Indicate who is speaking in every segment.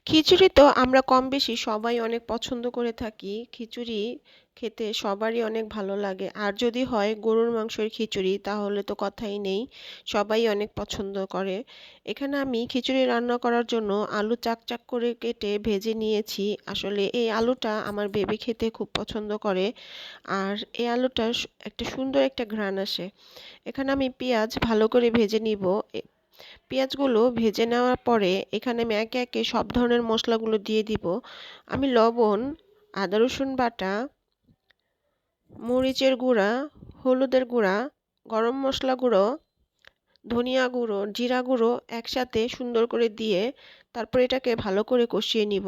Speaker 1: খিচুড়ি তো আমরা কম বেশি সবাই অনেক পছন্দ করে থাকি। খিচুড়ি খেতে সবারই অনেক ভালো লাগে। আর যদি হয় গরুর মাংসের খিচুড়ি তাহলে তো কথাই নেই। সবাই অনেক পছন্দ করে। এখানে আমি খিচুড়ি রান্না করার জন্য আলু চাক চাক করে কেটে ভেজে নিয়েছি। আসলে এই আলুটা আমার বেবি খেতে খুব পছন্দ করে। আর এই আলুটা একটা সুন্দর একটা ঘ্রাণ আসে। এখানে আমি পেঁয়াজ ভালো করে ভেজে নিব। পেঁয়াজগুলো ভেজে নেওয়ার পরে এখানে আমি একে একে সব ধরনের মশলাগুলো দিয়ে দিব। আমি লবণ, আদা রসুন বাটা, মরিচের গুঁড়া, হলুদের গুঁড়া, গরম মশলা গুঁড়ো, ধনিয়া গুঁড়ো, জিরা গুঁড়ো একসাথে সুন্দর করে দিয়ে তারপর এটাকে ভালো করে কষিয়ে নিব।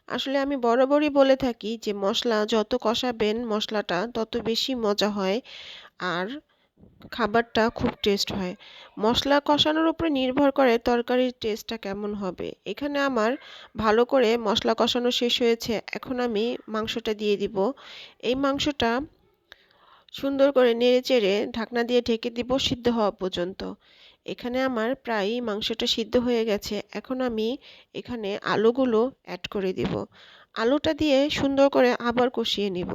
Speaker 1: আসলে আমি বরাবরই বলে থাকি যে মশলা যত কষাবেন মশলাটা তত বেশি মজা হয়। আর খাবারটা খুব টেস্ট হয়। মশলা কষানোর উপরে নির্ভর করে তরকারির টেস্টটা কেমন হবে। এখানে আমার ভালো করে মশলা কষানো শেষ হয়েছে। এখন আমি মাংসটা দিয়ে দিব। এই মাংসটা সুন্দর করে নেড়েচেড়ে ঢাকনা দিয়ে ঢেকে দিব সিদ্ধ হওয়া পর্যন্ত। এখানে আমার প্রায়ই মাংসটা সিদ্ধ হয়ে গেছে। এখন আমি এখানে আলুগুলো অ্যাড করে দিব। আলুটা দিয়ে সুন্দর করে আবার কষিয়ে নিব।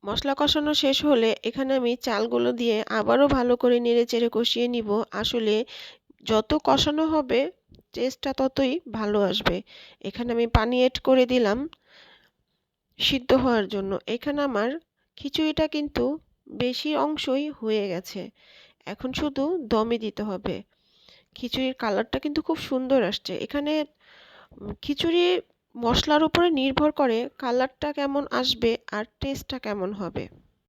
Speaker 1: মশলা কষানো শেষ হলে এখানে আমি চালগুলো দিয়ে আবারও ভালো করে নেড়েচেড়ে কষিয়ে নিব। আসলে যত কষানো হবে টেস্টটা ততই ভালো আসবে। এখানে আমি পানি এড করে দিলাম সিদ্ধ হওয়ার জন্য। এখানে আমার খিচুড়িটা কিন্তু বেশি অংশই হয়ে গেছে। এখন শুধু দমে দিতে হবে। খিচুড়ির কালারটা কিন্তু খুব সুন্দর আসছে। এখানে খিচুড়ি মশলার উপরে নির্ভর করে কালারটা কেমন আসবে আর টেস্টটা কেমন হবে।